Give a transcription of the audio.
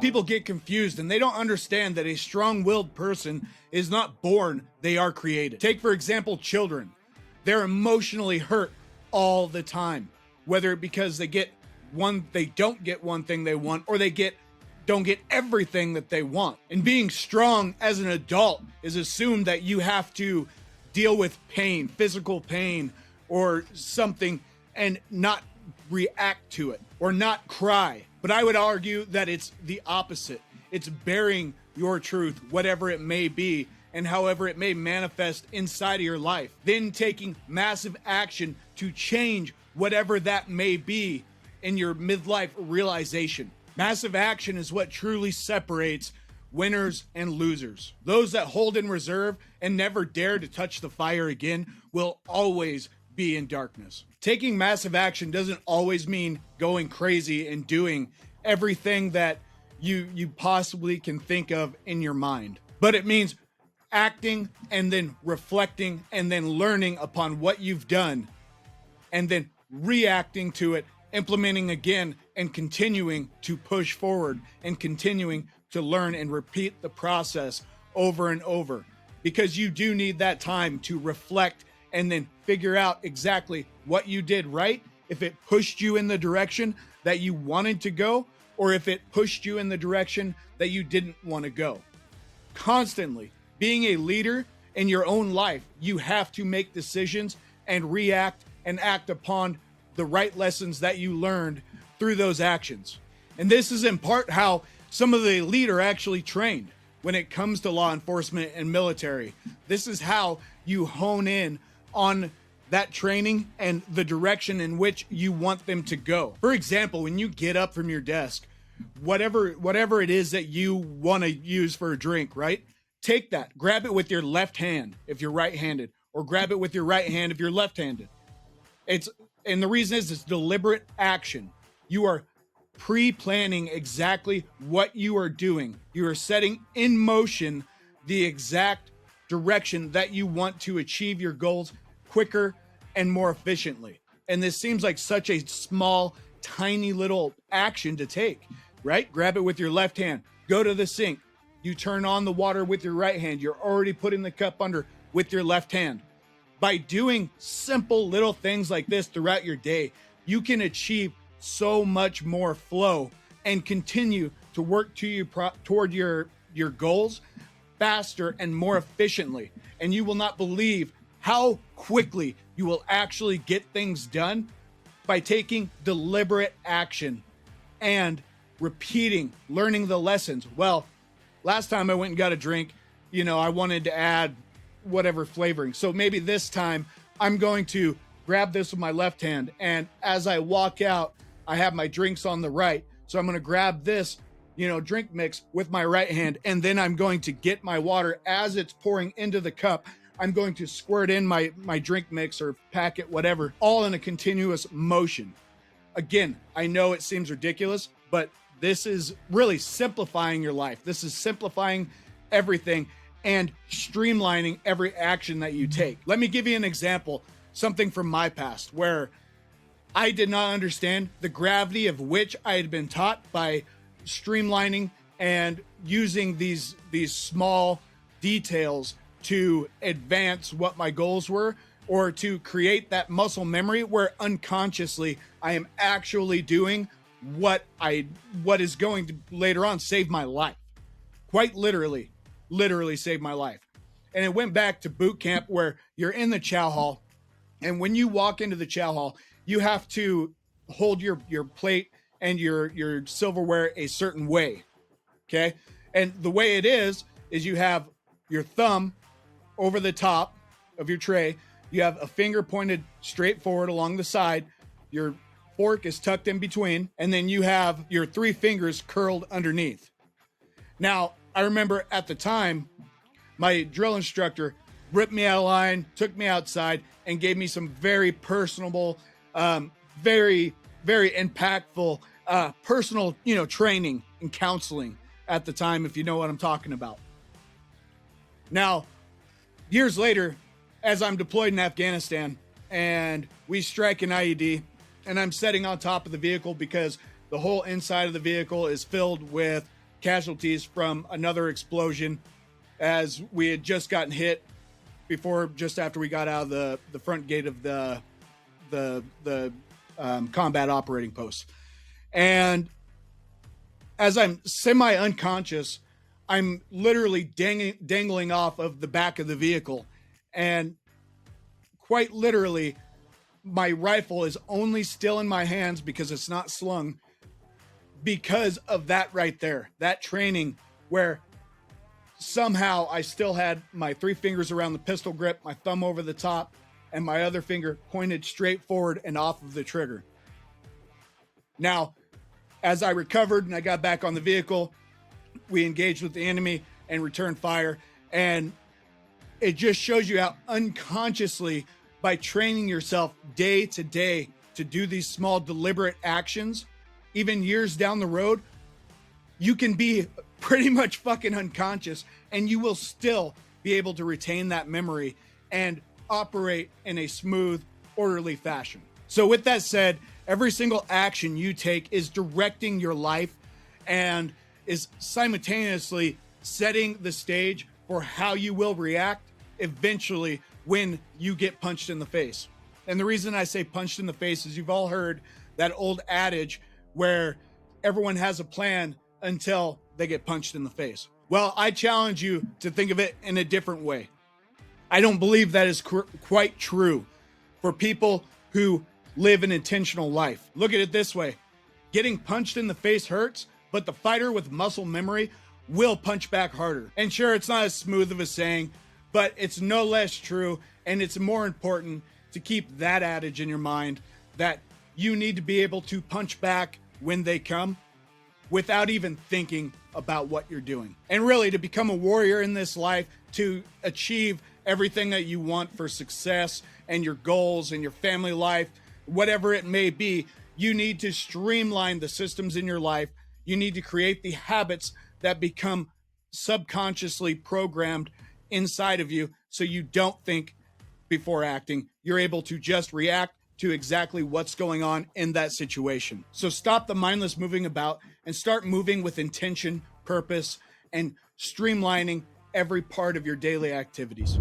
people get confused and they don't understand that a strong-willed person is not born, they are created. Take, for example, children. They're emotionally hurt all the time, whether because they don't get one thing they want, or they don't get everything that they want. And being strong as an adult is assumed that you have to deal with pain, physical pain or something, and not react to it or not cry. But I would argue that it's the opposite. It's bearing your truth, whatever it may be, and however it may manifest inside of your life. Then taking massive action to change whatever that may be in your midlife realization. Massive action is what truly separates winners and losers. Those that hold in reserve and never dare to touch the fire again will always be in darkness. Taking massive action doesn't always mean going crazy and doing everything that you possibly can think of in your mind. But it means acting and then reflecting and then learning upon what you've done and then reacting to it, implementing again, and continuing to push forward and continuing to learn and repeat the process over and over, because you do need that time to reflect and then figure out exactly what you did right, if it pushed you in the direction that you wanted to go, or if it pushed you in the direction that you didn't want to go. Constantly being a leader in your own life, you have to make decisions and react and act upon the right lessons that you learned through those actions. And this is in part how some of the elite are actually trained when it comes to law enforcement and military. This is how you hone in on that training and the direction in which you want them to go. For example, when you get up from your desk, whatever it is that you want to use for a drink, right? Take that, grab it with your left hand if you're right-handed, or grab it with your right hand if you're left-handed. And the reason is it's deliberate action. You are pre-planning exactly what you are doing. You are setting in motion the exact direction that you want to achieve your goals quicker and more efficiently. And this seems like such a small, tiny little action to take, right? Grab it with your left hand, go to the sink. You turn on the water with your right hand. You're already putting the cup under with your left hand. By doing simple little things like this throughout your day, you can achieve so much more flow and continue to work toward your goals faster and more efficiently. And you will not believe how quickly you will actually get things done by taking deliberate action and repeating, learning the lessons. Well, last time I went and got a drink, I wanted to add whatever flavoring. So maybe this time I'm going to grab this with my left hand, and as I walk out, I have my drinks on the right. So I'm going to grab this, drink mix with my right hand, and then I'm going to get my water as it's pouring into the cup. I'm going to squirt in my drink mix or packet, whatever, all in a continuous motion. Again, I know it seems ridiculous, but this is really simplifying your life. This is simplifying everything and streamlining every action that you take. Let me give you an example, something from my past where I did not understand the gravity of which I had been taught by streamlining and using these small details to advance what my goals were, or to create that muscle memory where unconsciously I am actually doing what is going to later on save my life. Quite literally saved my life. And it went back to boot camp, where you're in the chow hall, and when you walk into the chow hall, you have to hold your plate and your silverware a certain way. Okay? And the way it is you have your thumb over the top of your tray, you have a finger pointed straight forward along the side, your fork is tucked in between, and then you have your three fingers curled underneath. Now, I remember at the time, my drill instructor ripped me out of line, took me outside, and gave me some very personable, very, very impactful, personal, training and counseling at the time, if you know what I'm talking about. Now, years later, as I'm deployed in Afghanistan and we strike an IED, and I'm sitting on top of the vehicle because the whole inside of the vehicle is filled with casualties from another explosion, as we had just gotten hit just after we got out of the front gate of the combat operating post. And as I'm semi unconscious, I'm literally dangling off of the back of the vehicle, and quite literally, my rifle is only still in my hands because it's not slung, because of that right there, that training where somehow I still had my 3 fingers around the pistol grip, my thumb over the top, and my other finger pointed straight forward and off of the trigger. Now, as I recovered and I got back on the vehicle, we engaged with the enemy and returned fire. And it just shows you how unconsciously, by training yourself day to day to do these small deliberate actions, even years down the road, you can be pretty much fucking unconscious and you will still be able to retain that memory and operate in a smooth, orderly fashion. So with that said, every single action you take is directing your life and is simultaneously setting the stage for how you will react eventually when you get punched in the face. And the reason I say punched in the face is you've all heard that old adage where everyone has a plan until they get punched in the face. Well, I challenge you to think of it in a different way. I don't believe that is quite true for people who live an intentional life. Look at it this way. Getting punched in the face hurts, but the fighter with muscle memory will punch back harder. And sure, it's not as smooth of a saying, but it's no less true. And it's more important to keep that adage in your mind, that you need to be able to punch back when they come without even thinking about what you're doing. And really, to become a warrior in this life, to achieve everything that you want for success and your goals and your family life, whatever it may be, you need to streamline the systems in your life. You need to create the habits that become subconsciously programmed inside of you so you don't think before acting. You're able to just react to exactly what's going on in that situation. So stop the mindless moving about and start moving with intention, purpose, and streamlining every part of your daily activities.